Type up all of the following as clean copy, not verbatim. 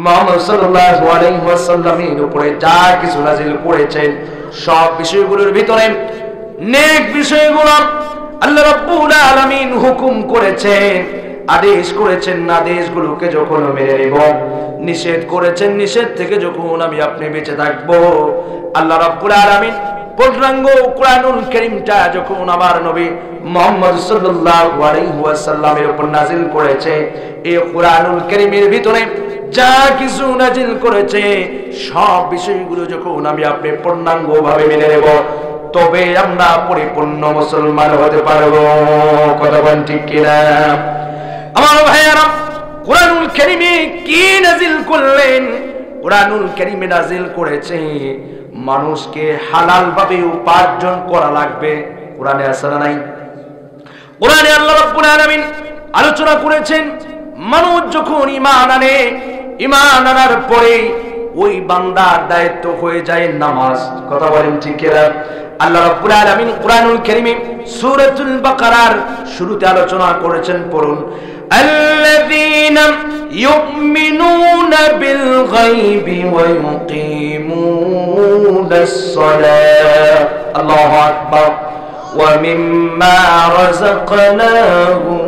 মুহাম্মদ সাল্লাল্লাহু আলাইহি ওয়াসাল্লামের উপরে যা কিছু নাযিল করেছেন সব বিষয়গুলোর ভিতরে নেক বিষয়গুলো আল্লাহ রাব্বুল আলামিন হুকুম করেছেন, আদেশ করেছেন, আদেশগুলোকে যখন মেনে নেব, নিষেধ করেছেন, নিষেধ থেকে যখন আমি আপনি বেঁচে থাকবো, আল্লাহ রাব্বুল আলামিন পূর্ণাঙ্গ কোরআনুল কারীমটা যখন আমার নবী মুহাম্মদ সাল্লাল্লাহু আলাইহি ওয়াসাল্লামের উপর নাযিল করেছে, এই কোরআনুল কারীমের ভিতরে যা কিছু নাযিল করেছে সব বিষয়গুলো যখন আমি আপনি পূর্ণাঙ্গভাবে মেনে নেব, তবে আমরা পরিপূর্ণ মুসলমান হতে পারবো। কথা বলেন ঠিক কিনা? আমার ভাইয়ারা, কোরআনুল কারীমে কি নাযিল করলেন? কোরআনুল কারীমে নাযিল করেছে মানুষকে হালাল ভাবে উপার্জন করা লাগবে। কোরআনে আছে না নাই? কোরআনে আল্লাহ রাব্বুল আলামিন আলোচনা করেছেন মানুষ যখন ঈমান আনে, ঈমান আনার পরে ওই বান্দার দায়িত্ব হয়ে যায় নামাজ। কথা বলেন ঠিক কিনা? আল্লাহ রাব্বুল আলামিন কোরআনুল কারীমে সূরাতুল বাকারার শুরুতে আলোচনা করেছেন, পড়ুন, আল্লাযীনা ইউমিনুনা বিল গায়বি ওয়া ইউকিমুনাস সালাহ। আল্লাহু আকবার। ওয়া মিম্মা রাযাকনাহুম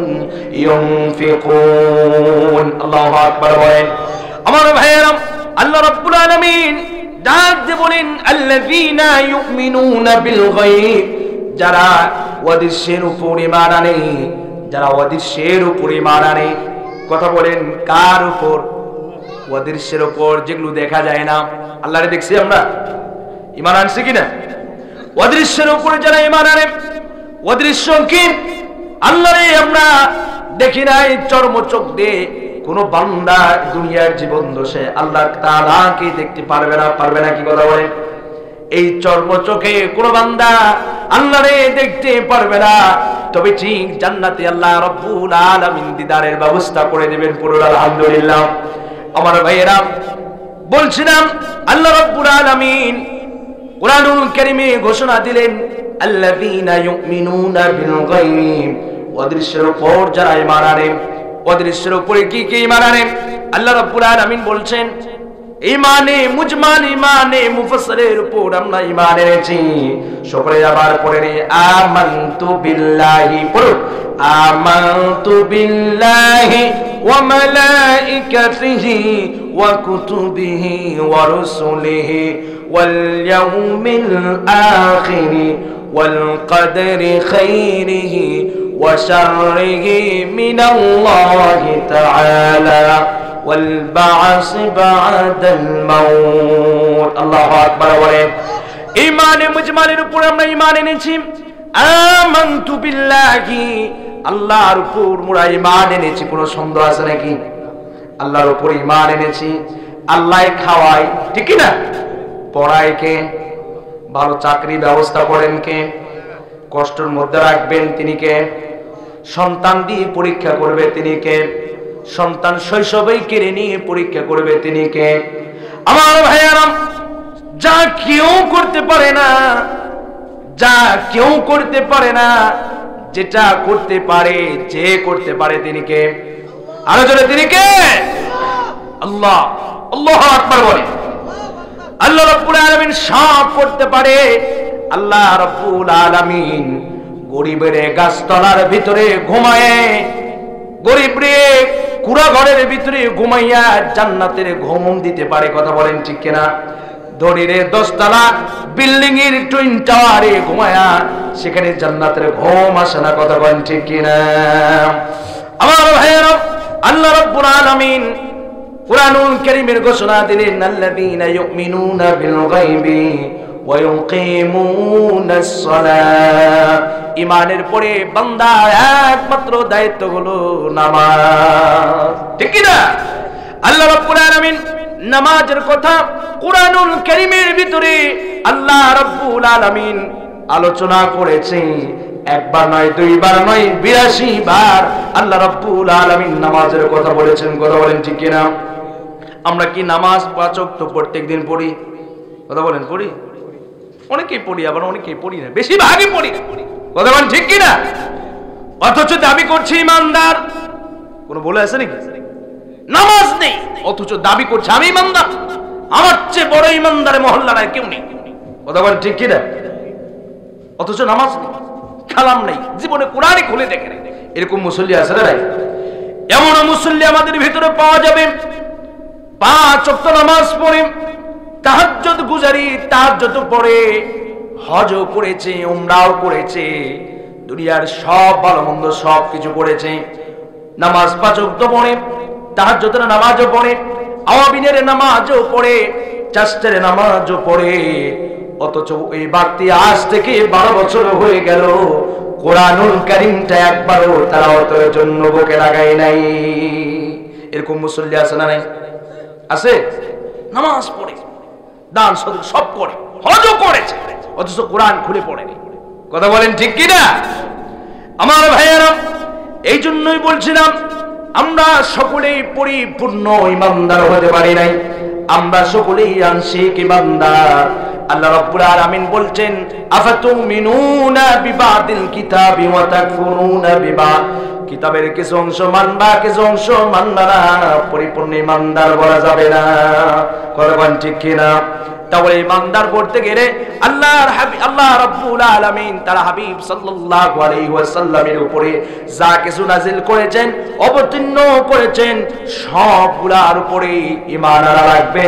ইউনফিকুন। আল্লাহু আকবার বলেন। আমার ভাইয়েরা, আল্লাহ রাব্বুল আলামিন ডাক দিয়ে বলেন আল্লাযীনা ইউমিনুনা বিল গায়ব, যারা অদৃশ্যের উপর ঈমান আনে, যারা অদৃশ্যের উপর ঈমান আনে। কথা বলেন কার উপর? অদৃশ্যের উপর, যেগুলো দেখা যায় না। আল্লাহরে দেখছি আমরা, ঈমান আনছি কিনা? অদৃশ্যের উপরে যারা ঈমান আনে, অদৃশ্য কি? আল্লাহরে আমরা দেখি নাই চর্মচোখ দিয়ে। কোন বান্দা দুনিয়ার জীবন দোষে আল্লাহ তাআলাকে দেখতে পারবে না, পারবে না? কি কথা বলেন? এই চর্মচোখে কোন বান্দা আল্লাহরে দেখতে পারবে না, তবে ঠিক জান্নাতে আল্লাহ রাব্বুল আলামিন দিদারের ব্যবস্থা করে দিবেন। পুরো আলহামদুলিল্লাহ। আমার ভাইয়েরা, বলছিলাম আল্লাহ রাব্বুল আলামিন কোরআনুল কারীমে ঘোষণা দিলেন আল্লাযীনা ইউমিনুনা বিল গায়ব, অদৃশ্যের উপর যারা ঈমান আনে। অদৃশ্যের উপরে কি কি ঈমান আনে? আল্লাহ রাব্বুল আলামিন বলছেন ঈমানে মুজমাল, ঈমানে মুফাসসিরের উপর আমরা ঈমান এনেছি। সকলে আবার পড়ে নি আমানতু বিল্লাহি, পড়ো, আমানতু বিল্লাহি ওয়া মালাইকাতিহি ওয়া কুতুবিহি ওয়া রুসুলিহি ওয়াল ইয়াউমিল আখির ওয়াল কদরি খাইরিহি ওয়া শাররিহি মিনাল্লাহি তাআলা ওয়াল বা'স বা'দাল মাউত। আল্লাহু আকবার বলেন। ঈমানে মুজমালের উপর আমরা ঈমান এনেছি। আমানতু বিল্লাহি, আল্লাহর উপর আমরা ঈমান এনেছি। কোনো সন্দেহ আছে নাকি? আল্লাহর উপর ঈমান এনেছি। আল্লাহ খাওয়ায়, ঠিক কি না? পড়ায় কে? ভালো চাকরি ব্যবস্থা করেন কে? কষ্টের মধ্যে রাখবেন তিনি কে? সন্তান দিয়ে পরীক্ষা করবে তিনি কে? সন্তান শৈশবেই কেড়ে নিয়ে পরীক্ষা করবে তিনি কে? আমার ভাইয়ারা, যা কেউ করতে পারে না, যা কেউ করতে পারে না, যেটা করতে পারে, যে করতে পারে তিনি কে? আরো জোরে তিনি কে? আল্লাহ। আল্লাহু আকবার বলে। আল্লাহ রাব্বুল আলামিন সব করতে পারে। আল্লাহ রাব্বুল আলামিন গরিবের গাছতলার ভিতরে ঘুমায়, গরিবরে কুড়া ঘরের ভিতরে ঘুমাইয়া জান্নাতের ঘুম দিতে পারে। কথা বলেন ঠিক কিনা? ধনীরে 10 তলা বিল্ডিং এর টুইন টাওয়ারে ঘুমায়া সেখানে জান্নাতের ঘুম আসে না। কথা বলেন ঠিক কিনা? আমার ভাইয়েরা, আল্লাহ রাব্বুল আলামিন কোরআনুল কারীমের ঘোষণা দিলেন আল্লাযীনা ইউমিনুনা বিল গায়বি ওয়া ইউকিমুনাস সালাহ। ঈমানের পরে বান্দার একমাত্র দায়িত্ব হলো নামাজ, ঠিক কি না? আল্লাহ রাব্বুল আলামিন নামাজের কথা কোরআনুল কারীমের ভিতরে আল্লাহ রাব্বুল আলামিন আলোচনা করেছেন। একবার নয়, দুইবার নয়, 82 বার আল্লাহ রাব্বুল আলামিন নামাজের কথা বলেছেন। কথা বলেন ঠিক কি না? আমরা কি নামাজ 5 ওয়াক্ত প্রত্যেকদিন পড়ি? কথা বলেন পড়ি? অনেকেই পড়ি, আবার অনেকেই পড়ি না, বেশিরভাগই পড়ি। কথা বলেন ঠিক কি না? অথচ দাবি করছি ইমানদার। কোন বলে আছে নাকি? নামাজ নেই, অথচ দাবি করছে আমি ইমানদার। আমার চেয়ে বড় ইমানদার মহল্লার আর কেউ নেই। কথা বলেন ঠিক কি না? অথচ নামাজ নেই, কালাম নেই, জীবনে কোরআনই খুলে দেখে নেই। এরকম মুসল্লি আছে না? এমন মুসল্লি আমাদের ভিতরে পাওয়া যাবে 5 ওয়াক্ত নামাজ পড়ে, তাহাজ্জুদ গুজারি, তাহাজ্জুদ পড়ে, হজও করেছে, উমরাও করেছে, দুনিয়ার সব ভালো মন্দ সব কিছু করেছে, নামাজ 5 ওয়াক্ত পড়ে, তাহাজ্জুদের নামাজও পড়ে, আওয়াবিনের নামাজও পড়ে, চাষের নামাজও পড়ে, অথচ এই ব্যক্তি আজ থেকে 12 বছর হয়ে গেল কোরআনুল কারীমটা একবারও তেলাওয়াতের জন্য বুকে লাগায় নাই। এরকম মুসল্লি আছে না নাই? আছে। নামাজ পড়ে, দান সদকা সব করে, হজও করেছে, অথচ কোরআন খুলে পড়েনি। কথা বলেন ঠিক কি না? আমার ভাইয়েরা, এই জন্যই বলছিলাম আমরা সকলেই পরিপূর্ণ ইমানদার হতে পারি নাই, আমরা সকলেই আংশিক ইমানদার। আল্লাহ রাব্বুল আলামিন বলছেন আফাতুমিনুনা বিবাদিল কিতাবি ওয়া তাকফুরুনা বিবাদ, কিতাবের কিছু অংশ মানবা, কিছু অংশ মানবা না, পরিপূর্ণ ইমানদার বলা যাবে না। কথা ঠিক কিনা? তাহলে ইমানদার করতে গেলে আল্লাহর হাবিব আল্লাহ রাব্বুল আলামিন তার হাবিব সাল্লাল্লাহু আলাইহি ওয়াসাল্লামের উপরে যা কিছু নাযিল করেছেন, অবতীর্ণ করেছেন, সবগুলোর উপরে ঈমান আনা লাগবে,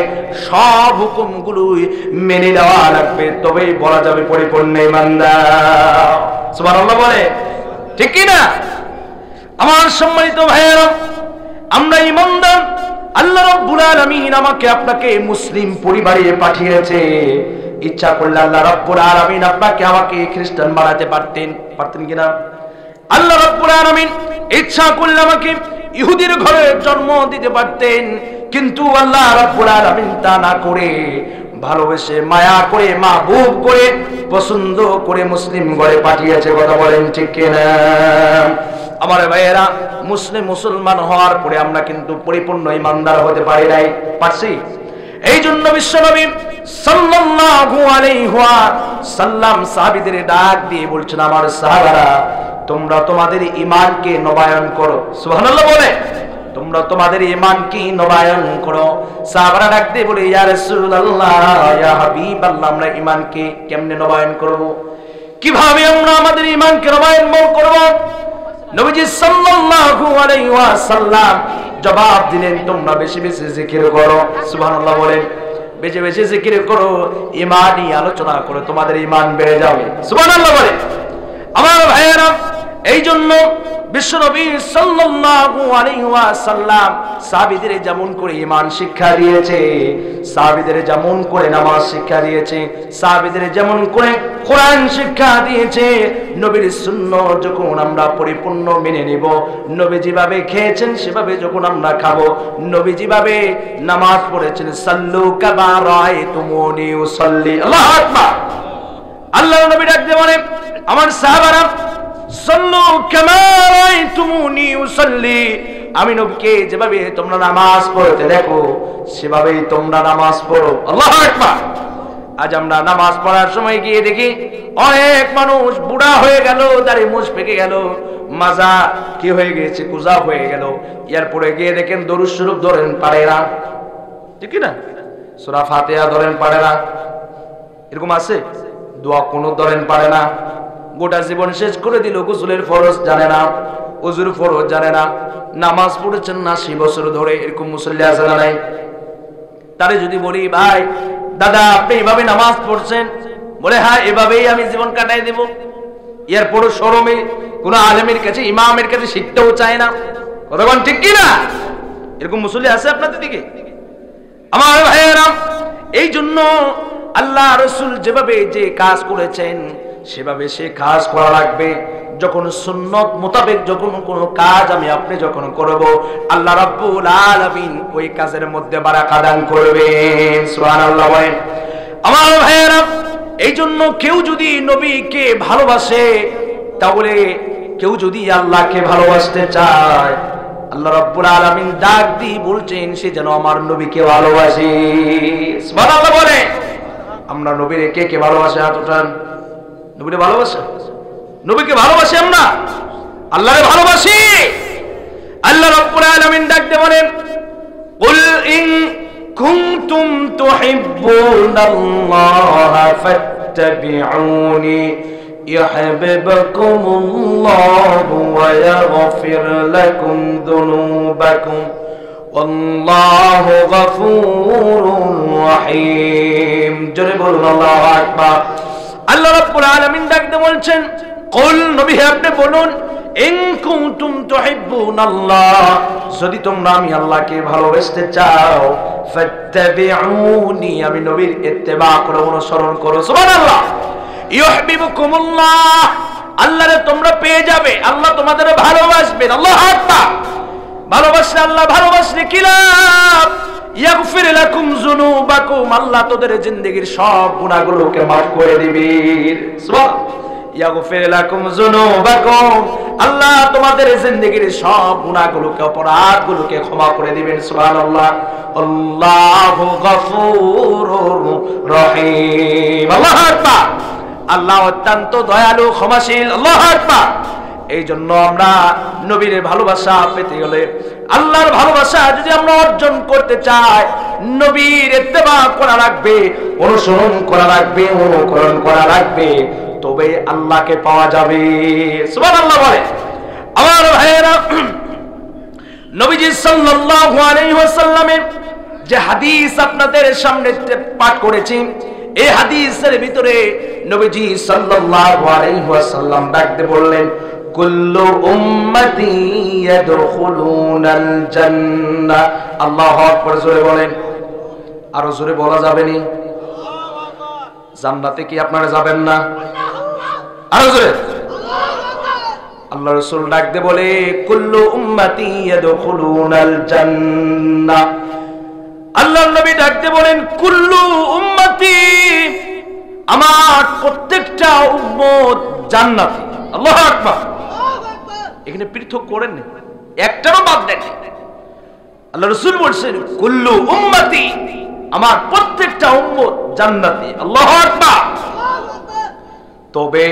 সব হুকুমগুলোই মেনে নেওয়া লাগবে, তবেই বলা যাবে পরিপূর্ণ ঈমানদার। সুবহানাল্লাহ বলে ঠিক কি না? আমার সম্মানিত ভাইয়েরা, আমরা ঈমানদার। আল্লাহ রাব্বুল আলামিন আমাকে আপনাকে মুসলিম পরিবারে পাঠিয়েছে। ইচ্ছা করলে আল্লাহ রাব্বুল আলামিন আপনাকে আমাকে খ্রিস্টান বানাতে পারতেন, পারতেন কিনা? আল্লাহ রাব্বুল আলামিন ইচ্ছা করলে আমাকে ইহুদির ঘরে জন্ম দিতে পারতেন, কিন্তু আল্লাহ রাব্বুল আলামিন তা না করে ভালোবেসে মায়া করে মাহবুব করে পছন্দ করে মুসলিম ঘরে পাঠিয়েছে। কথা বলেন ঠিক কিনা? আমার ভাইয়েরা, মুসলমান হওয়ার পরে আমরা কিন্তু পরিপূর্ণ ইমানদার হতে পারি নাই, পারছি? এই জন্য বিশ্বনবী সাল্লাল্লাহু আলাইহি ওয়াসাল্লাম সাহাবীদের ডাক দিয়ে বলছেন, আমার সাহাবারা, তোমরা তোমাদের ঈমানকে নবায়ন করো। সুবহানাল্লাহ বলে, তোমরা তোমাদের ঈমানকে নবায়ন করো। সাহাবারা ডাক দিয়ে বলে, ইয়া রাসূলুল্লাহ, ইয়া হাবিবাল্লাহ, আমরা ঈমানকে কেমনে নবায়ন করব? কিভাবে আমরা আমাদের ঈমানকে নবায়ন করব? নবীজি সাল্লাল্লাহু আলাইহি ওয়াসাল্লাম জবাব দিলেন, তোমরা বেশি বেশি জিকির করো। সুবহানাল্লাহ বলেন, বেশি বেশি জিকির করো, ঈমানি আলোচনা করো, তোমাদের ঈমান বেড়ে যাবে। সুবহানাল্লাহ বলেন। আমার ভাইয়েরা, এই জন্য বিশ্বনবী সাল্লাল্লাহু আলাইহি ওয়াসাল্লাম সাহাবীদের যেমন করে ঈমান শিক্ষা দিয়েছে, সাহাবীদের যেমন করে নামাজ শিক্ষা দিয়েছে, সাহাবীদের যেমন করে কোরআন শিক্ষা দিয়েছে, নবীর সুন্নাহ যখন আমরা পরিপূর্ণ মেনে নিব, নবী যেভাবে খেয়েছেন সেভাবে যখন আমরা খাবো, নবী যেভাবে নামাজ পড়েছেন, সাল্লু কামা রাআইতুমুনি উসাল্লি, আল্লাহু আকবার। আল্লাহর নবী ডাক দিয়ে বলেন, আমার সাহাবারা, সাল্লু কামা রাআইতুমুনি উসাল্লি, আমি নবীকে যেভাবে তোমরা নামাজ পড়তে দেখো সেভাবেই তোমরা নামাজ পড়ো। আল্লাহু আকবার। আজ আমরা নামাজ পড়ার সময় গিয়ে দেখি অনেক মানুষ বুড়া হয়ে গেল, দাড়ি মুছ পেকে গেল, মাজা কি হয়ে গেছে, কুজা হয়ে গেল, এরপরে গিয়ে দেখেন দরুদ শরীফ ধরেন পারে না, ঠিক না? সূরা ফাতিহা ধরেন পারে না, এরকম আছে? দোয়া কোনো ধরেন পারে না, গোটা জীবন শেষ করে দিল, গোসলের ফরজ জানে না, ওযুর ফরজ জানে না, নামাজ পড়েছেন না 80 বছর ধরে, এরকম মুসল্লি আছে না নাই? তারে যদি বলি, ভাই দাদা আপনি এভাবে নামাজ পড়ছেন, বলে হ্যাঁ এভাবেই আমি জীবন কাটাই দেব, এরপরও শরমে কোনো আলেমের কাছে ইমামের কাছে শিখতেও চায় না। কথা বলেন ঠিক কি না? এরকম মুসল্লি আছে আপনাদের দিকে? আমার ভাইয়েরা, এই জন্য আল্লাহ রাসূল যেভাবে যে কাজ করেছেন সেভাবে সে কাজ করা লাগবে। যখন সুন্নত মোতাবেক যখন কোনো কাজ আমি আপনি যখন করব, আল্লাহ রাব্বুল আলামিন ওই কাজের মধ্যে বারাকা দান করবেন। সুবহানাল্লাহ বলেন। আমার ভাইয়েরা, এই জন্য কেউ যদি নবীকে ভালোবাসে, তাহলে কেউ যদি আল্লাহকে ভালোবাসতে চায়, আল্লাহ রাব্বুল আলামিন ডাক দিয়ে বলছেন সে যেন আমার নবীকে ভালোবাসে। সুবহানাল্লাহ বলে। আমরা নবীর কে কে ভালোবাসে? হাত উঠান। নবীকে ভালোবাসে? নবীকে ভালোবাসি আমরা? আল্লাহরে ভালোবাসি? আল্লাহ রাব্বুল আলামিন ডাক দিয়ে বলেন, কুল ইন কুনতুম তুহিব্বুনাল্লাহ ফাত্তাবিউনি ইউহিব্বুকুমুল্লাহু ওয়া ইয়াগফির লাকুম যুনুবাকুম ওয়াল্লাহু গফুরুর রহিম। জোরে বলুন আল্লাহু আকবার। আল্লাহ রাব্বুল আলামিন ডাকতে বলছেন, কুল নবী আপনি বলুন, ইন কুনতুম তুহিব্বুনাল্লাহ, যদি তোমরা আমি আল্লাহকে ভালোবাসতে চাও, ফাত্তাবিউনি, আমি নবীর ইত্তেবা করো, অনুসরণ করো। সুবহানাল্লাহ। ইউহিব্বুকুমুল্লাহ, আল্লাহরে তোমরা পেয়ে যাবে, আল্লাহ তোমাদের ভালোবাসবেন। আল্লাহু আকবার। ভালোবাসলে আল্লাহ ভালোবাসলে কি লাভ? ইয়াগফির লাকুম যুনুবাকুম, আল্লাহ তোদের জিন্দেগীর সব গুনাহগুলোকে মাফ করে দিবেন। সুবহানাল্লাহ। ইয়াগফির লাকুম যুনুবাকুম, আল্লাহ তোমাদের জিন্দেগীর সব গুনাহগুলোকে, অপরাধগুলোকে ক্ষমা করে দিবেন। সুবহানাল্লাহ। আল্লাহু গফুরুর রহিম। আল্লাহু আকবার। আল্লাহ অত্যন্ত দয়ালু, ক্ষমাশীল। আল্লাহু আকবার। এই জন্য আমরা নবীর ভালোবাসা পেতে গেলে, আল্লাহর ভালোবাসা যদি আমরা অর্জন করতে চাই, নবীর ইত্তেবা করা লাগবে, অনুসরণ করা লাগবে, অনুকরণ করা লাগবে, তবে আল্লাহকে পাওয়া যাবে। সুবহানাল্লাহ বলে। আমার ভাইয়েরা, নবীজি সাল্লাল্লাহু আলাইহি ওয়াসাল্লামের যে হাদিস আপনাদের সামনে পাঠ করেছি, এই হাদিসের ভিতরে নবীজি সাল্লাল্লাহু আলাইহি ওয়াসাল্লাম ডাকতে বললেন, কুল্লু উম্মতি ইয়াদখুলুনাল জান্নাহ। আল্লাহু আকবার। জোরে বলেন। আরো জোরে বলা যাবে নি? জান্নাতে কি আপনারা যাবেন না? আরো জোরে। আল্লাহ রাসূল ডাকতে বলে, কুল্লু উম্মতি ইয়াদখুলুনাল জান্নাহ। আল্লাহর নবী ডাকতে বলেন, কুল্লু উম্মতি, আমার প্রত্যেকটা উম্মত জান্নাতি। আল্লাহু আকবার। এখানে পৃথক করেন না, একটারও বাদ দেন। আল্লাহ রাসূল বলছেন, কুল্লু উম্মতি, আমার প্রত্যেকটা উম্মত জান্নাতি। আল্লাহু আকবার। তবে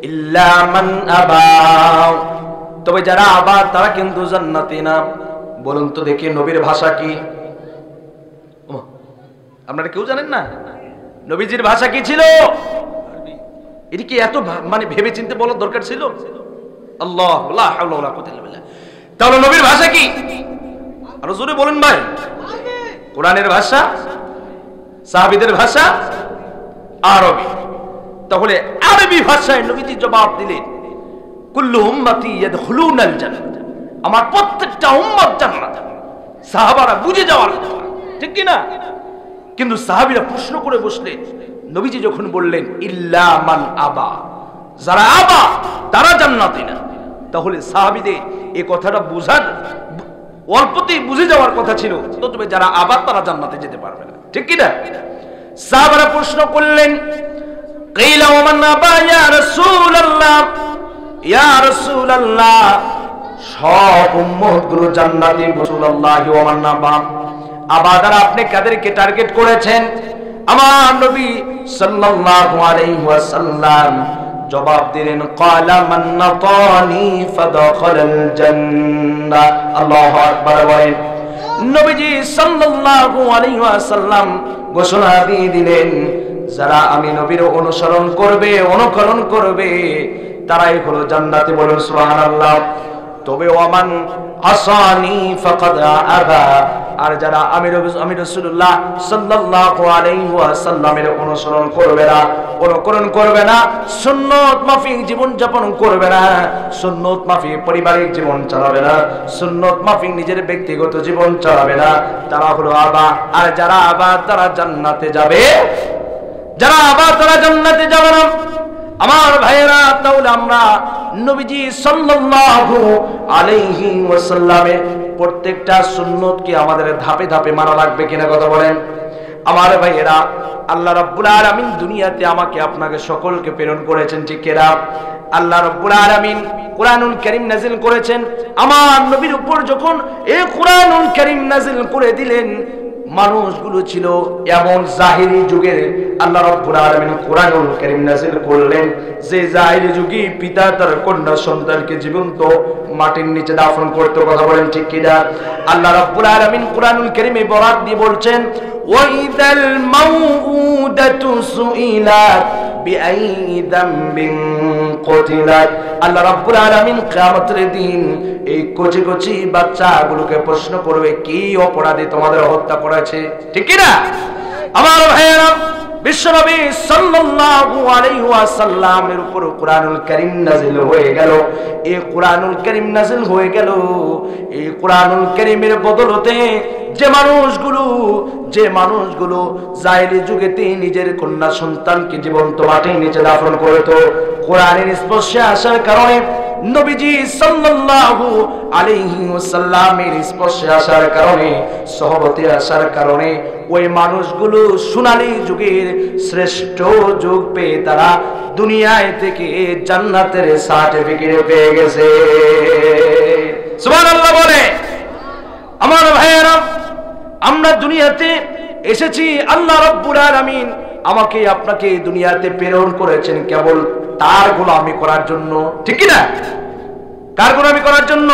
ইল্লা মান আবা, তবে যারা আবা তারা কিন্তু জান্নাতি না। বলুন তো দেখি নবীর ভাষা কি? আপনারা কেউ জানেন না নবীজির ভাষা কি ছিল? এটা কি এত মানে ভেবে চিন্তে বলার দরকার ছিল? আল্লাহ, লা হাওলা ওয়ালা কুওয়াতা ইল্লা বিল্লাহ। তাহলে নবীর ভাষা কি? আরো জোরে বলেন ভাই। কোরআনের ভাষা, সাহাবীদের ভাষা আরবি। তাহলে আরবি ভাষায় নবীজি জবাব দিলেন, কুল্লু উম্মতি ইয়াদখুলুনাল জান্নাত, আমার প্রত্যেকটা উম্মত জান্নাত। সাহাবারা বুঝে যাওয়ার কথা, ঠিক কি না? কিন্তু সাহাবীরা প্রশ্ন করে বসলেন, নবীজি যখন বললেন ইল্লা মান আবা, যারা আবা তারা জান্নাতি না, তাহলে সাহাবীদের এই কথাটা বুঝার অল্পতেই বুঝে যাওয়ার কথা ছিল, তবে যারা আবা তারা জান্নাতে যেতে পারবে না, ঠিক কি না? সাহাবারা প্রশ্ন করলেন, কিলা ওয়া মান আবা ইয়া রাসূলুল্লাহ, ইয়া রাসূলুল্লাহ, সব উম্মতগুলো জান্নাতি। রাসূলুল্লাহ ওয়া মান আবা, আবা দ্বারা আপনি কাদেরকে টার্গেট করেছেন? আমার নবী সাল্লাল্লাহু আলাইহি ওয়াসাল্লাম জবাব দিলেন, ক্বালা মান নাতানি ফাদাখালাল জান্নাহ। আল্লাহু আকবার বলেন। নবীজি সাল্লাল্লাহু আলাইহি ওয়াসাল্লাম ঘোষণা দিয়ে দিলেন, যারা আমি নবীর অনুসরণ করবে, অনুকরণ করবে, তারাই হলো জান্নাতি। বলুন সুবহানাল্লাহ। তবে ওয়ামান আসানি ফাকাদ আবা, আর যারা আমি রাসূলুল্লাহ সাল্লাল্লাহু আলাইহি ওয়াসাল্লামের অনুসরণ করবে না, অনুকরণ করবে না, সুন্নাত মাফিক জীবন যাপন করবে না, সুন্নাত মাফিক পারিবারিক জীবন চালাবে না, সুন্নাত মাফিক নিজের ব্যক্তিগত জীবন চালাবে না, তারা হলো আবা। আর যারা আবা তারা জান্নাতে যাবে, যারা আবা তারা জান্নাতে যাবে না। আমার ভাইয়েরা, তাহলে আমরা নবীজি সাল্লাল্লাহু আলাইহি ওয়াসাল্লামের প্রত্যেকটা সুন্নতকে আমাদের ধাপে ধাপে মানা লাগবে কিনা, কথা বলেন? আমার ভাইয়েরা, আল্লাহ রাব্বুল আলামিন দুনিয়াতে আমাকে আপনাকে সকলকে প্রেরণ করেছেন, ঠিক কিনা? আল্লাহ রাব্বুল আলামিন কুরআনুল কারীম নাযিল করেছেন। আমার নবীর উপর যখন এই কুরআনুল কারীম নাযিল করে দিলেন, মানুষগুলো ছিল এমন জাহিরি যুগের আল্লাহ রাব্বুল আলামিন কোরআনুল কারীম নাযিল করলেন যে জাহিরি যুগে পিতা তার কন্যা সন্তানকে জীবন্ত মাটির নিচে দাফন করতে। কথা বলেন ঠিক কি না? আল্লাহ রাব্বুল আলামিন কোরআনুল কারীমে বরাত দিয়ে বলছেন ওয়াইদাল মাউউদাতু সুইলাত বিআই যামবিন কুতিলাত। আল্লাহ রাব্বুল আলামিন কিয়ামতের দিন এই কচি কচি বাচ্চাগুলোকে প্রশ্ন করবে কি অপরাধে তোমাদের হত্যা করেছে। ঠিক কি না আমার ভাইয়েরা? বিশ্বনবী সাল্লাল্লাহু আলাইহি ওয়াসাল্লামের উপর কোরআনুল কারীম নাযিল হয়ে গেল। এই কোরআনুল কারীম নাযিল হয়ে গেল, এই কোরআনুল কারীমের বদলতে যে মানুষগুলো জাহেলি যুগেতে নিজের কন্যা সন্তানকে জীবন্ত মাটির নিচে দাফন করত, কোরআনের স্পর্শে আসার কারণে নবীজি সাল্লাল্লাহু আলাইহি ওয়াসাল্লামের স্পর্শে আসার কারণে, সহবতে আসার কারণে ওই মানুষগুলো সোনালী যুগের শ্রেষ্ঠ যুগ পেয়ে তারা দুনিয়ায় থেকে জান্নাতের সার্টিফিকেট পেয়ে গেছে। সুবহানাল্লাহ বলে। আমার ভাইয়েরা, আমরা দুনিয়াতে এসেছি, আল্লাহ রাব্বুল আলামিন আমাকে আপনাকে দুনিয়াতে প্রেরণ করেছেন কেবল তার গোলামি করার জন্য। ঠিক কি না? কার গোলামি করার জন্য?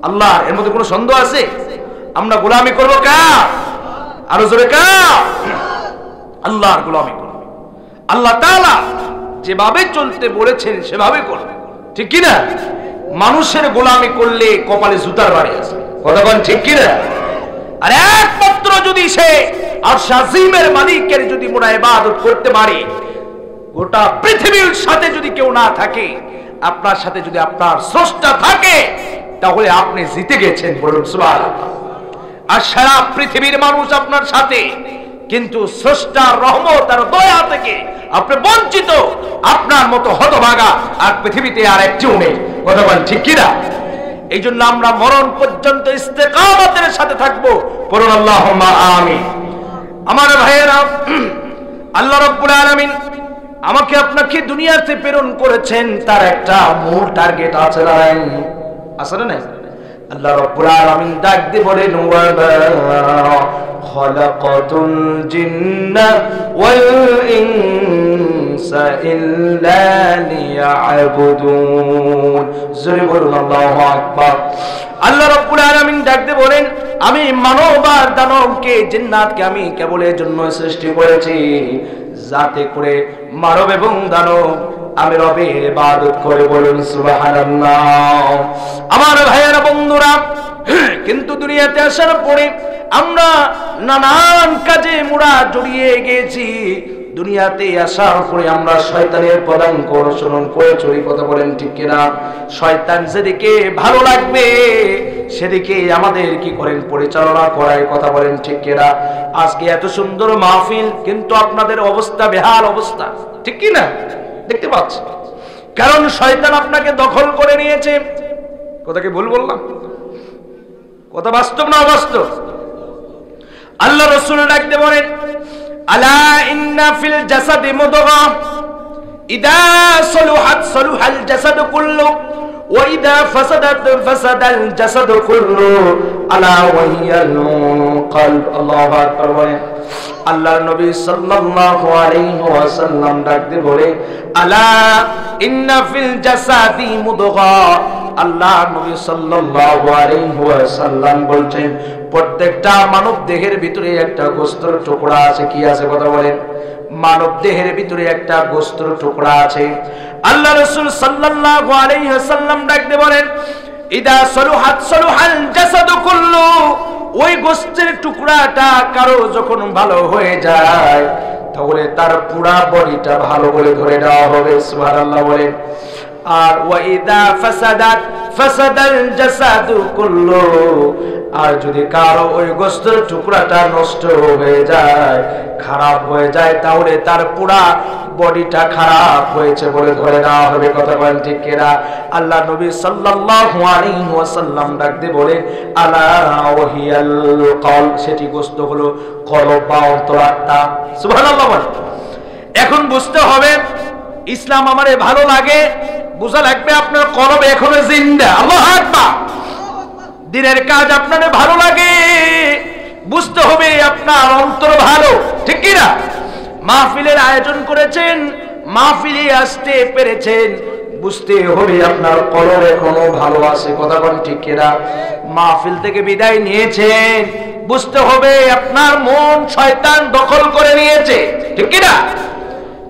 আল্লাহ। এর মধ্যে কোনো সন্দেহ আছে? আমরা গোলামি করব কার? আরো জোরে কার? আল্লাহর গোলামি করব। আল্লাহ তাআলা যেভাবে চলতে বলেছেন সেভাবে করব। ঠিক কি না? মানুষের গোলামি করলে কপালে জুতার বাড়ি আছে। কথা বলেন ঠিক কি না? আর একমাত্র যদি সে আরশ আজিমের মালিকের যদি মোরা ইবাদত করতে পারে, গোটা পৃথিবীর সাথে যদি কেউ না থাকে, আপনার সাথে যদি আপনার স্রষ্টা থাকে, তাহলে আপনি জিতে গেছেন। বলুন সুবহানাল্লাহ। আর সারা পৃথিবীর মানুষ আপনার সাথে, কিন্তু স্রষ্টার রহমত আর দয়া থেকে আপনি বঞ্চিত। আপনার মতো হতভাগা আর পৃথিবীতে আর একটিও নেই। কথা বলেন ঠিক কি না? এই জন্য আমরা মরণ পর্যন্ত ইস্তেকামতের সাথে থাকবো। বলুন আল্লাহুম্মা আমিন। আমার ভাইয়েরা, আল্লাহ রাব্বুল আলামিন আমাকে আপনাকে দুনিয়াতে প্রেরণ করেছেন, তার একটা মূল টার্গেট আছে না? আছে না? আল্লাহ রাব্বুল আলামিন ডাক দিয়ে বলেন ওয়া খালাকাতুল জিন্না ওয়াল ইনসা ইল্লা লিয়াবুদুন। জোরে বলুন আল্লাহু আকবার। আল্লাহ রাব্বুল আলামিন ডাক দিয়ে বলেন আমি মানব আর দানবকে, জিন্নাতকে আমি কেবল এর জন্য সৃষ্টি করেছি যাতে করে মানব এবং দানব আমি রবের ইবাদত করে। বলুন সুবহানাল্লাহ। আমার ভাইয়েরা, বন্ধুরা, কিন্তু দুনিয়াতে আসার পরে আমরা নানান কাজে মোরা জড়িয়ে গেছি। দুনিয়াতে আসার পরে আমরা শয়তানের পদাঙ্ক অনুসরণ করে চলি। কথা বলেন ঠিক কিনা? শয়তান যেদিকে ভালো লাগবে সেদিকে আমাদের কি করেন? পরিচালনা করায়। কথা বলেন ঠিক কিনা? আজকে এত সুন্দর মাহফিল, কিন্তু আপনাদের অবস্থা বেহাল অবস্থা। ঠিক কিনা? দেখতে পাচ্ছি। কারণ শয়তান আপনাকে দখল করে নিয়েছে। কথা কি ভুল বললাম? কথা বাস্তব না অবাস্তব? আল্লাহ রাসূল ডাকতে বলেন আলা ইন্না ফিল জাসাদি মুদগা ইদা সলুহাত সলুহাল জাসাদু কুল্লু ওয়া ইদা ফাসাদাত ফাসাদাল জাসাদু কুল্লু আলা ওয়া হিয়াল কলব। আল্লাহু আকবার। বলেন আল্লাহর নবী সাল্লাল্লাহু আলাইহি ওয়াসাল্লাম ডাকতে বলে আলা ইন্না ফিল জাসাদি মুদগা। আল্লাহর নবী সাল্লাল্লাহু আলাইহি ওয়াসাল্লাম বলছেন প্রত্যেকটা মানব দেহের ভিতরে একটা গোস্তের টুকরা আছে। কি আছে? কথা বলেন। মানব দেহের ভিতরে একটা গোস্তের টুকরা আছে। আল্লাহ রাসূল সাল্লাল্লাহু আলাইহি ওয়াসাল্লাম ডাকতে বলেন ইদা সলুহাত সলুহাল জাসাদু কুল্লু। ওই গোস্তের টুকরাটা কারো যখন ভালো হয়ে যায় তাহলে তার পুরা বডিটা ভালো বলে ধরে নেওয়া হবে। সুবহানাল্লাহ বলেন। আর ওয়াইদা ফাসাদাত ফাসাদাল জাসাদু কুল্লু। আর যদি কারো ওই গোস্তের টুকরাটা নষ্ট হয়ে যায়, খারাপ হয়ে যায়, তাহলে তার পুরা বডিটা খারাপ হয়েছে বলে ধরে নেওয়া হবে। কথা বলেন ঠিক কিনা? আল্লাহ নবী সাল্লাল্লাহু আলাইহি ওয়াসাল্লাম ডাকতে বলে আলা ওয়াহিয়াল কলব। সেটি গোস্ত হলো কলব বা অন্তরাত্মা। সুবহানাল্লাহ বলেন। এখন বুঝতে হবে ইসলাম আমারে ভালো লাগে, বুঝা লাগবে আপনার কলব এখনো জিন্দা। আল্লাহু আকবার। দিনের কাজ আপনারে ভালো লাগে, বুঝতে হবে আপনার অন্তর ভালো, ঠিক কি না? মাহফিলের আয়োজন করেছেন, মাহফিলে আসতে পেরেছেন, বুঝতে হবে আপনার কলব এখনো ভালো আছে, কথা বলেন ঠিক কি না? মাহফিল থেকে বিদায় নিয়েছেন, বুঝতে হবে আপনার মন শয়তান দখল করে নিয়েছে, ঠিক কি না?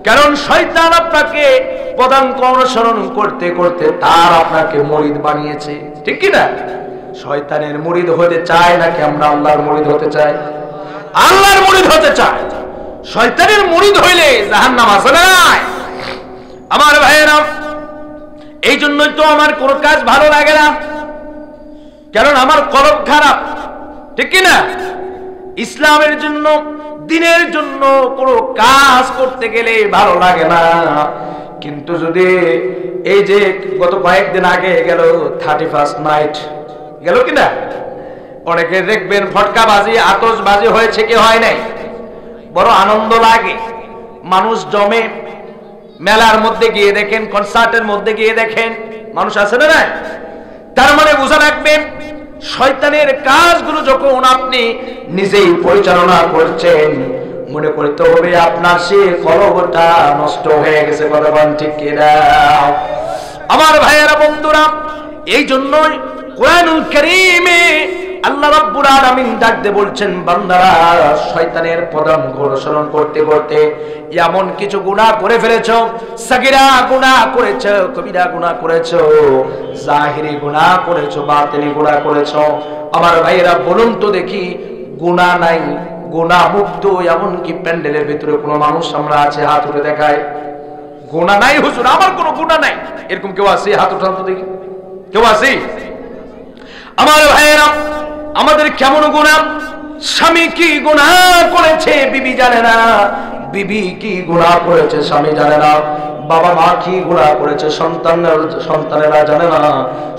কারণ শয়তান আপনাকে পদাঙ্ক অনুসরণ করতে করতে তার আপনাকে মুরিদ বানিয়েছে, ঠিক কি না? শয়তানের মুরিদ হতে চায় নাকি আমরা আল্লাহর মুরিদ হতে চাই? আল্লাহর মুরিদ হতে চায়। শয়তানের মুরিদ হইলে জাহান্নাম আছে না নাই? আমার ভাইয়েরা, এই জন্যই তো আমার কোন কাজ ভালো লাগে না, কারণ আমার কলব খারাপ, ঠিক কি না? ইসলামের জন্য, দিনের জন্য কোনো কাজ করতে গেলে ভালো লাগে না। কিন্তু যদি এই যে গত কয়েকদিন আগে গেল 31st নাইট গেল কিনা, অনেকে দেখবেন ফটকাবাজি আতশবাজি হয়েছে কি হয় নাই, বড় আনন্দ লাগে, মানুষ জমে। মেলার মধ্যে গিয়ে দেখেন, কনসার্টের মধ্যে গিয়ে দেখেন, মানুষ আছে না নাই? তার মানে বোঝা রাখবে শয়তানের কাজগুলো যখন আপনি নিজেই পরিচালনা করছেন, মনে করতে হবে আপনার সে কলবটা নষ্ট হয়ে গেছে, কথা বলেন ঠিক কি না? আমার ভাইয়েরা, বন্ধুরা, এই জন্যই কোরআনুল কারীমে আল্লাহ রাব্বুল আলামিন ডাকতে বলছেন, বান্দারা শয়তানের পদাঙ্ক অনুসরণ করতে করতে এমন কিছু গুনাহ করে ফেলেছো, সাগীরা গুনাহ করেছো, কবিরা গুনাহ করেছো, জাহিরি গুনাহ করেছো, বাতিনি গুনাহ করেছো। আমার ভাইয়েরা, বলুন তো দেখি, গুনাহ নাই, গুনাহ মুক্ত এমন কি প্যান্ডেলের ভিতরে কোনো মানুষ আমরা আছে? হাত উঠে দেখায়। গুনাহ নাই হুজুর, আমার কোনো গুনাহ নাই, এরকম কেউ আছে? হাত উঠান তো দেখি, কেউ আছে? আমার ভাইয়েরা, আমাদের কেমন গুনাহ? স্বামী কি গুনাহ করেছে বিবি জানে না, বিবি কি গুনাহ করেছে স্বামী জানে না, বাবা মা কি গুনাহ করেছে সন্তানেরা জানে না,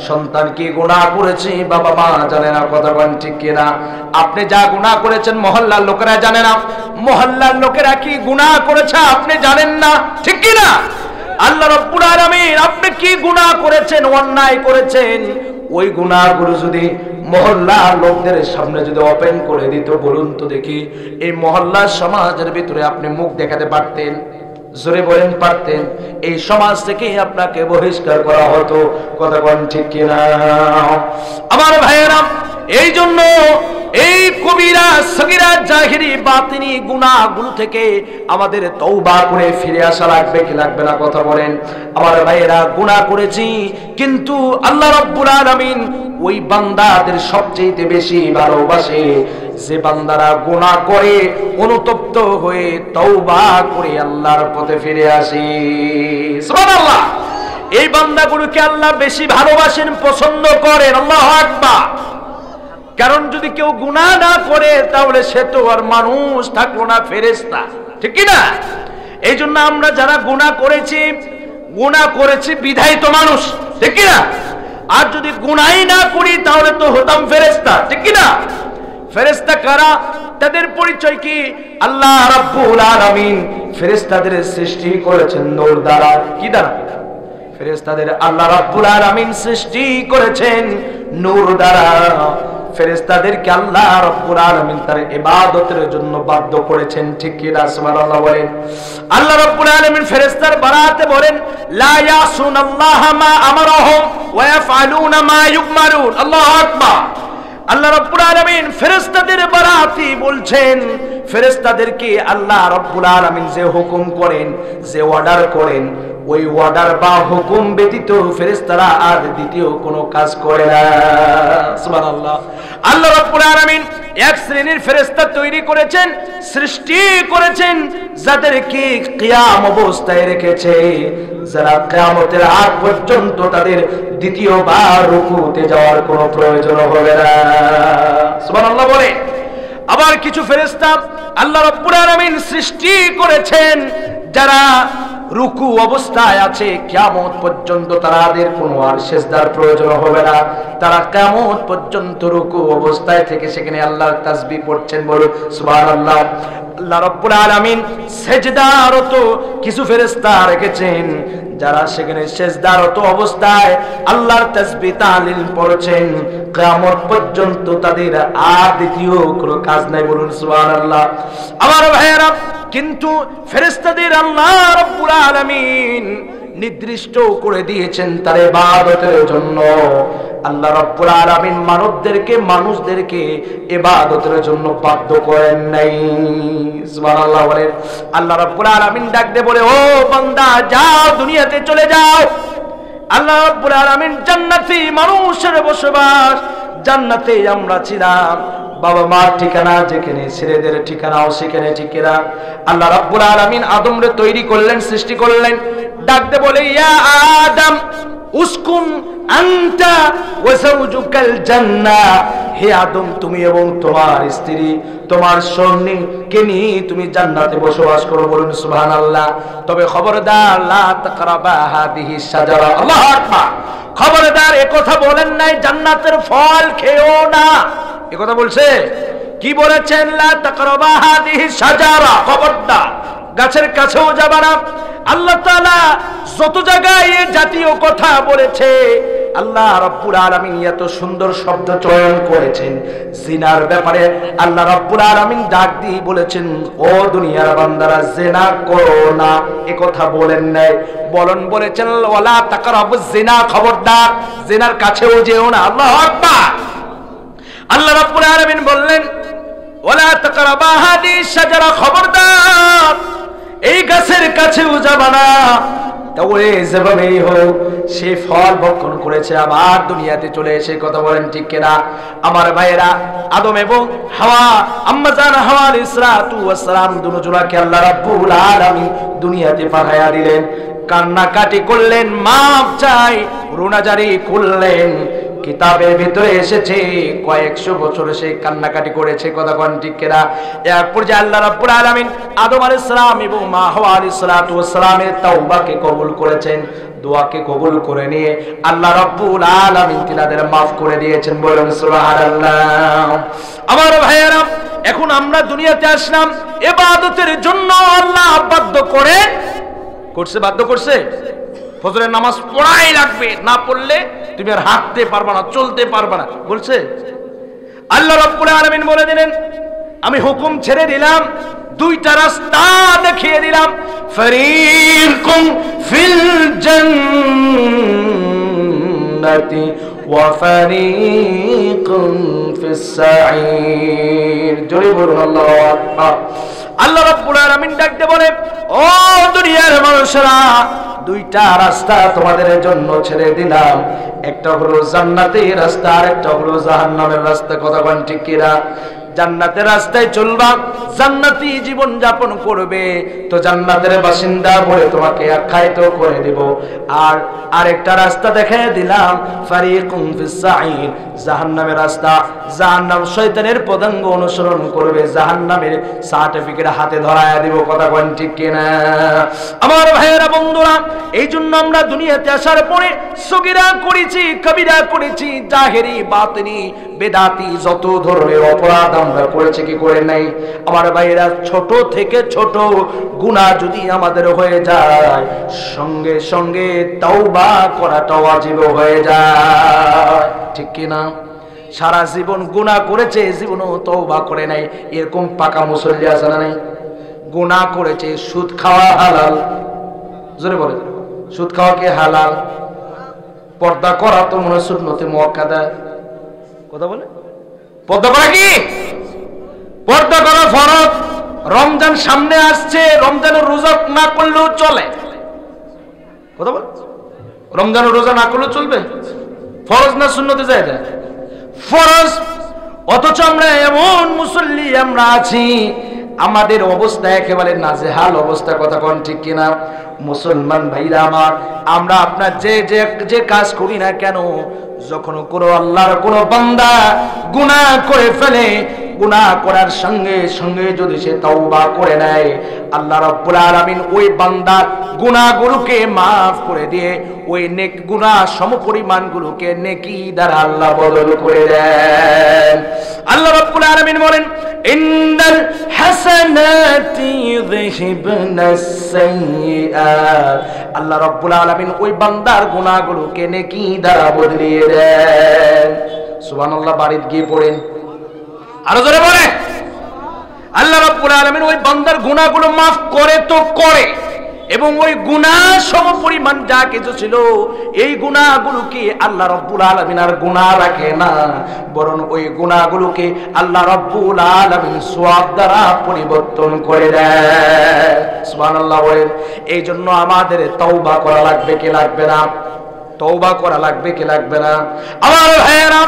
সন্তান কি গুনাহ করেছে বাবা মা জানে না, কথা বলেন ঠিক কিনা? আপনি যা গুনাহ করেছেন মহল্লার লোকেরা জানে না, মহল্লার লোকেরা কি গুনাহ করেছে আপনি জানেন না, ঠিক কিনা? আল্লাহ রাব্বুল আলামিন আপনি কি গুনাহ করেছেন, অন্যায় করেছেন, ওই গুনাহগুলো যদি মহল্লার লোকদের সামনে যদি ওপেন করে দিত, বলুন তো দেখি, এই মহল্লার সমাজের ভিতরে আপনি মুখ দেখাতে পারতেন? জোরে বলেন পারতেন? এই সমাজ থেকে আপনাকে বহিষ্কার করা হতো, কথা বলেন ঠিক কিনা? আমার ভাইয়েরা, এই জন্য এই কবিরা সগীরা জাহিরি বাতিনি গুনাহগুলো থেকে আমাদের তওবা করে ফিরে আসা লাগবে কি লাগবে না, কথা বলেন? আমার ভাইয়েরা, গুনাহ করেছি, কিন্তু আল্লাহ রাব্বুল আলামিন ওই বান্দাদের সবচেয়ে বেশি ভালোবাসে যে বান্দারা গুনাহ করে অনুতপ্ত হয়ে তওবা করে আল্লাহর পথে ফিরে আসে। সুবহানাল্লাহ! এই বান্দাগুলোকে আল্লাহ বেশি ভালোবাসেন, পছন্দ করেন। আল্লাহু আকবার! কারণ যদি কেউ গুনাহ না করে তাহলে সে তো আর মানুষ থাকলো না, ফেরেশতা, ঠিক কি না? এই জন্য আমরা যারা গুনাহ করেছি বিধায় তো মানুষ, ঠিক কি না? আর যদি গুনাহই না করি তাহলে তো হতাম ফেরেশতা, ঠিক কি না? ফেরেশতা কারা? তাদের পরিচয় কি? আল্লাহ রাব্বুল আলামিন ফেরেশতাদের সৃষ্টি করেছেন নূর দ্বারা। কি দ্বারা? ফেরেশতাদের আল্লাহ রাব্বুল আলামিন সৃষ্টি করেছেন নূর দ্বারা। ফেরেশতাদেরকে আল্লাহ রাব্বুল আলামিন তার ইবাদতের জন্য বাধ্য করেছেন, ঠিক কি না? সুবহানাল্লাহ বলেন। আল্লাহ রাব্বুল আলামিন ফেরেশতার বারাতে বলেন, লা ইয়াসুনাল্লাহা মা আমারহুম ওয়া ইয়াফআলুনা মা ইউমারুন। আল্লাহু আকবার! আল্লাহ রাব্বুল আলামিন ফেরেশতাদের বারাতি বলছেন, ফেরেশতাদেরকে আল্লাহ রাব্বুল আলামিন যে হুকুম করেন, যে অর্ডার করেন, ওই অর্ডার বা হুকুম ব্যতীত ফেরেশতারা আর দ্বিতীয় কোনো কাজ করে না। সুবহানাল্লাহ! আল্লাহ রাব্বুল আলামিন এক শ্রেণীর ফেরেশতা তৈরি করেছেন, সৃষ্টি করেছেন, যাদেরকে কিয়াম অবস্থায় রেখেছে, যারা কিয়ামতের আগ পর্যন্ত তাদের দ্বিতীয়বার রুকুতে যাওয়ার কোনো প্রয়োজন হবে না। সুবহানাল্লাহ বলে। আবার কিছু ফেরেশতা আল্লাহ রাব্বুল আলামিন সৃষ্টি করেছেন, যারা রুকু অবস্থায় আছে, কিয়ামত পর্যন্ত তাদের কোনো আর সিজদার প্রয়োজন হবে না। তারা কিয়ামত পর্যন্ত রুকু অবস্থায় থেকে সেখানে আল্লাহর তাসবিহ পড়ছেন, বলুন সুবহানাল্লাহ। আল্লাহ রাব্বুল আলামিন সিজদারত কিছু ফেরেশতা রেখেছেন, যারা সেখানে সেজদারত অবস্থায় আল্লাহর তাসবিহ তাহলিল পড়ছেন, কিয়ামত পর্যন্ত তাদের আর দ্বিতীয় কোনো কাজ নাই। বলুন সুবহানাল্লাহ। আমার ভাইয়েরা, কিন্তু ফেরেশতাদের আল্লাহ রাব্বুল আলামিন নির্দিষ্ট করে দিয়েছেন তার ইবাদতের জন্য। আল্লাহ রাব্বুল আলামিন মানুষদেরকে ইবাদতের জন্য বাধ্য করেন নাই। সুবহানাল্লাহ বলেন। আল্লাহ রাব্বুল আলামিন ডাক দিয়ে বলে, ও বান্দা যাও, দুনিয়াতে চলে যাও। আল্লাহ রাব্বুল আলামিন জান্নাতে মানুষের বসবাস, জান্নাতে আমরা ছিলাম, বাবা মার ঠিকানা যেখানে, ছেলেদের ঠিকানাও সেখানে। ঠিকানা আল্লাহ রাব্বুল আলামিন আদমরে তৈরি করলেন, সৃষ্টি করলেন। ডাকতে বলে, ইয়া আদম উসকুন আনতা ওয়া যাওজুকাল জান্নাহ, হে আদম তুমি এবং তোমার স্ত্রী, তোমার সঙ্গীকে নিয়ে তুমি জান্নাতে বসবাস করো। বলুন সুবহানাল্লাহ। তবে খবরদার, লা তাকরাবা হাদিহি শাজারা। আল্লাহু আকবার। খবরদার, এ কথা বলেন নাই জান্নাতের ফল খেও না, এ কথা বলছে। কি বলেছেন? লা তাকরাবা হাদিহি শাজারা, খবরদার গাছের কাছেও যাবা না। আল্লাহ তাআলা যত জায়গায় এই জাতীয় কথা বলেছে, আল্লাহ রাব্বুল আলামিন এত সুন্দর শব্দ চয়ন করেছেন জিনার ব্যাপারে। আল্লাহ রাব্বুল আলামিন ডাক দিয়ে বলেছেন, ও দুনিয়ার বান্দারা জিনা করো না, এ কথা বলেন নাই। বলেছেন ওয়ালা তাকরাবুজ জিনা, খবরদার জিনার কাছেও যেও না। আল্লাহু আকবার। আল্লাহ রাব্বুল আলামিন বললেন, ওয়ালা তাকরাবা হাদিহি শাজারা, খবরদার এই গাছের কাছেও যাবা না। তাহলে যেভাবেই হোক সে ফল ভক্ষণ করেছে, আবার দুনিয়াতে চলে এসে, কথা বলেন ঠিক কিনা? আমার ভাইয়েরা, আদম এবং হাওয়া, আম্মা জান হাওয়া আলাইহিস সালাতু ওয়াস সালাম দুজনকে আল্লাহ রাব্বুল আলামিন দুনিয়াতে পাঠায়া দিলেন। কান্নাকাটি করলেন, মাপ চাই, রোনাজারি করলেন। কিতাবের ভিতরে এসেছে কয়েকশো বছর সে কান্নাকাটি করেছে, কথা কোন ঠিক কিনা? এরপর যে আল্লাহ রাব্বুল আলামিন আদম আলাইহিস সালাম এবং মা হাওয়া আলাইহিস সালাতু ওয়াস সালামের তাওবাকে কবুল করেছেন, দোয়াকে কবুল করে নিয়ে আল্লাহ রাব্বুল আলামিন তিনাদের maaf করে দিয়েছেন। বলুন সুবহানাল্লাহ। আমার ভাইয়েরা, এখন আমরা দুনিয়াতে আসলাম ইবাদতের জন্য। আল্লাহ বাধ্য করছে ফজরের নামাজ পড়াই লাগবে, না পড়লে তুমি আর হাঁটতে পারবা না, চলতে পারবা না বলছে। আল্লাহ রাব্বুল আলামিন বলে দিলেন, আমি হুকুম ছেড়ে দিলাম, দুইটা রাস্তা দেখিয়ে দিলাম। ফারিকুম ফিল জান্নাতি ওয়া ফারিকুম ফিস সাঈর। জোরে বলুন আল্লাহু আকবার। আল্লাহ রাব্বুল আলামিন ডাকতে বলে, ও দুনিয়ার মানুষেরা, দুইটা রাস্তা তোমাদের জন্য ছেড়ে দিলাম, একটা হলো জান্নাতের রাস্তা, আর একটা হলো জাহান্নামের রাস্তা। কথা কোন ঠিক কিনা? জান্নাতের রাস্তায় চলবা, জান্নাতি জীবন যাপন করবে, তো জান্নাতের বাসিন্দা বলে তোমাকে আখ্যায়িত করে দেব। আর আরেকটা রাস্তা দেখায় দিলাম, ফারিকুম ফিস সাঈর, জাহান্নামের রাস্তা। জাহান্নাম শয়তানের পদাঙ্গ অনুসরণ করবে, জাহান্নামের সার্টিফিকেট হাতে ধরায়া দিব। কথা কোন ঠিক কিনা? আমার ভাইয়েরা, বন্ধুরা, এই জন্য আমরা দুনিয়াতে আসার পরে সগীরা করেছি, কবিরা করেছি, জাহেরি বাতিনি বেদাতি যত ধরনের অপরাধ আমরা করেছি, কি করে নাই? আমার ভাইয়েরা, ছোট থেকে ছোট গুনাহ যদি আমাদের হয়ে যায়, সঙ্গে সঙ্গে তওবা করাটা ওয়াজিব হয়ে যায়, ঠিক কি না? সারা জীবন গুনাহ করেছে, জীবনও তওবা করে নাই, এরকম পাকা মুসল্লি আছে না নাই? গুনাহ করেছে, সুদ খাওয়া হালাল, জোরে বলে, সুদ খাওয়া কি হালাল? পর্দা করা তো মনে সুন্নতে মুআক্কাদা, কথা বলে। পর্দা করা কি? পর্দা করা ফরজ। রমজান সামনে আসছে, রমজানের রোজা না করলেও চলে, কথা বল। রমজানের রোজা না করলেও চলবে? ফরজ না সুন্নতে যায়? ফরজ। অথচ আমরা এমন মুসল্লি আমরা আছি, আমাদের অবস্থা একেবারে নাজেহাল অবস্থা। কথা কোন ঠিক কিনা? মুসলমান ভাইরা আমার, আমরা আপনার যে কাজ করি না কেন, যখন কোনো আল্লাহর কোনো বান্দা গুনাহ করে ফেলে, গুনাহ করার সঙ্গে সঙ্গে যদি সে তওবা করে নেয়, আল্লাহ রাব্বুল আলামিন ওই বান্দার গুনাহগুলোকে maaf করে দিয়ে ওই নেক গুনাহ সমপরিমাণগুলোকে নেকি দ্বারা আল্লাহ বদল করে দেন। আল্লাহ রাব্বুল আলামিন বলেন, ইন্নাল হাসানাতি যুযহিবনাস সাইয়্যাত। আল্লাহ রাব্বুল আলামিন ওই বান্দার গুনাহগুলোকে নেকি দ্বারা বদলিয়ে দেন। সুবহানাল্লাহ। বাড়িতে গিয়ে পড়েন, আরো জোরে বলে। আল্লাহ রাব্বুল আলামিন ওই বান্দার গুনাহগুলো maaf করে তো করে, এবং ওই গুনাহ সমপরিমাণ যা কিছু ছিল এই গুনাহগুলোকে আল্লাহ রাব্বুল আলামিন আর গুনাহ রাখে না, বরং ওই গুনাহগুলোকে আল্লাহ রাব্বুল আলামিন সওয়াব দ্বারা পরিবর্তন করে দেয়। সুবহানাল্লাহ বলেন। এই জন্য আমাদের তওবা করা লাগবে কি লাগবে না? তওবা করা লাগবে কি লাগবে না? আমার ভাইয়েরা,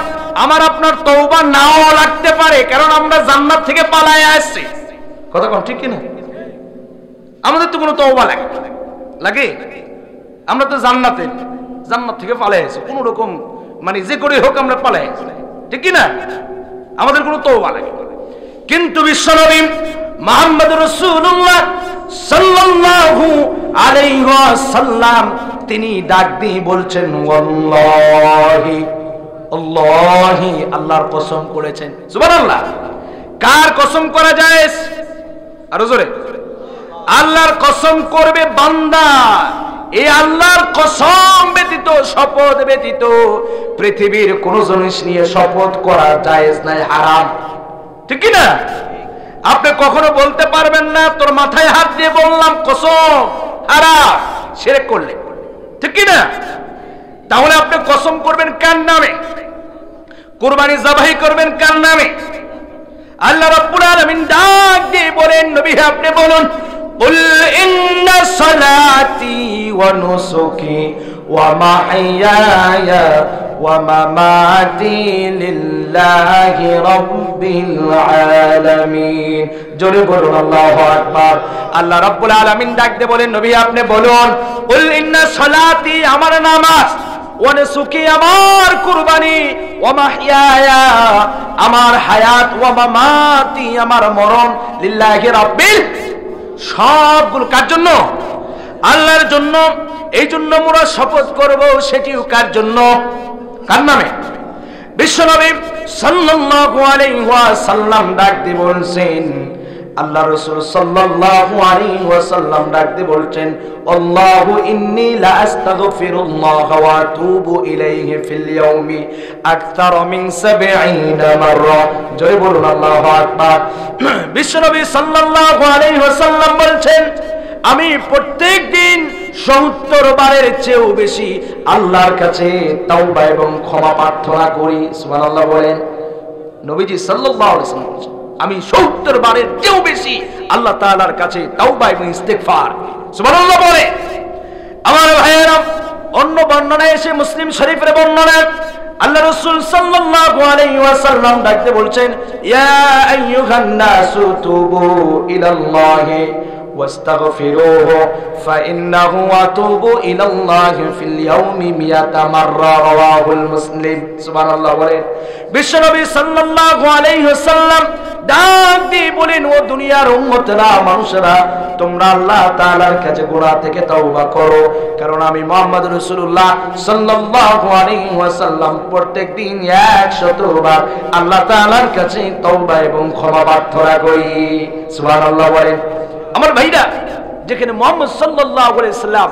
আমার আপনার তওবা নাও লাগতে পারে, কারণ আমরা জান্নাত থেকে পালায়ে আসছি। কথা কোন ঠিক কি না? আমাদের তো কোনো তওবা লাগে? আমরা তো জান্নাত থেকে পালায়ে আসছি, কোন রকম মানে যে করে হোক আমরা পালায়ে আসছি, ঠিক কি না? আমাদের কোনো তওবা লাগে। কিন্তু বিশ্বনবী মুহাম্মদুর রাসূলুল্লাহ সাল্লাল্লাহু আলাইহি ওয়াসাল্লাম তিনি ডাক দিয়ে বলছেন, ওয়াল্লাহি, আল্লাহি, আল্লাহর কসম করেছেন। সুবহানাল্লাহ। কার কসম করা যায়? আরো জোরে। আল্লাহর কসম করবে বান্দা। এই আল্লাহর কসম ব্যতীত, শপথ ব্যতীত পৃথিবীর কোন জিনিস নিয়ে শপথ করা জায়েজ নাই, হারাম, ঠিক কি না? আপনি কখনো বলতে পারবেন না তোর মাথায় হাত দিয়ে বললাম কসম, হারাম, শিরক করলে, ঠিক কি না? তাহলে আপনি কসম করবেন কার নামে? কুরবানি জবাই করবেন কার নামে? আল্লাহ রাব্বুল আলামিন ডাক দিয়ে বলেন, নবী আপনি বলুন, কুল ইন্না সালাতি ওয়া নুসুকি ওয়া মাহইয়ায়া ওয়া মামাতি লিল্লাহি রাব্বিল আলামিন। জোরে বলুন আল্লাহু আকবার। আল্লাহ রাব্বুল আলামিন ডাক দিয়ে বলেন, নবী আপনি বলুন, কুল ইন্না সালাতি, আমার নামাজ, ওয়া নুসুকি, আমার কুরবানি, ওয়া মাহইয়ায়া, আমার হায়াত, ওয়া মামাতি, আমার মরণ, লিল্লাহি রাব্বিল, সবগুলো কার জন্য? আল্লাহর জন্য। এই জন্য আমরা শপথ করব, সেটিও কার জন্য? কার নামে? বিশ্বনবী সাল্লাল্লাহু আলাইহি ওয়াসাল্লাম ডাক দিয়ে বলছেন, আল্লাহ রাসূল সাল্লাল্লাহু আলাইহি ওয়াসাল্লাম ডাক দিয়ে বলছেন, আল্লাহু ইন্নী লা আস্তাগফিরুল্লাহ ওয়া আতুবু ইলাইহি ফিল ইয়াউমি আকতার মিন 70 মাররা। জয় বলুন আল্লাহু আকবার। বিশ্বনবী সাল্লাল্লাহু আলাইহি ওয়াসাল্লাম বলছেন, আমি প্রত্যেক দিন 70 বারের চেয়েও বেশি আল্লাহর কাছে তাওবা এবং ক্ষমা প্রার্থনা করি। সুবহানাল্লাহ বলেন। নবীজি সাল্লাল্লাহু আলাইহি ওয়াসাল্লাম বলেন, আমি 70 বারের চেয়েও বেশি আল্লাহ তাআলার কাছে তাওবা এবং ইস্তেগফার। সুবহানাল্লাহ বলে। আমার ভাইয়েরা, অন্য বর্ণনায় এসে মুসলিম শরীফের বর্ণনায় আল্লাহ রাসূল সাল্লাল্লাহু আলাইহি ওয়াসাল্লাম ডাকতে বলছেন, ইয়া আইয়ুহান নাসু তুবু ইলাল্লাহি ওয়াস্তাগফিরুহু ফাইন্নাহু আতুবু ইলাল্লাহি ফিল ইয়াউমি 100 মাররা। রাওয়াহুল মুসলিম। সুবহানাল্লাহ বলে। বিশ্বনবী সাল্লাল্লাহু আলাইহি ওয়াসাল্লাম ডাক দিয়ে বলেন, ও দুনিয়ার উম্মতেরা, মানুষেরা, তোমরা আল্লাহ তাআলার কাছে গুনাহ থেকে তওবা করো, কারণ আমি মুহাম্মদ রাসূলুল্লাহ সাল্লাল্লাহু আলাইহি ওয়াসাল্লাম প্রত্যেকদিন 100 বার আল্লাহ তাআলার কাছে তওবা এবং ক্ষমা প্রার্থনা করি। সুবহানাল্লাহ বলেন। আমার ভাইরা, যেখানে মুহাম্মদ সাল্লাল্লাহু আলাইহি ওয়াসাল্লাম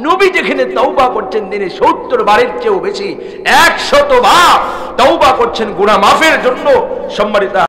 নবী যেখানে তওবা করছেন দিনে 70 বারের চেয়েও বেশি, 100 বার তওবা করছেন গুনাহ মাফের জন্য, সম্মানিত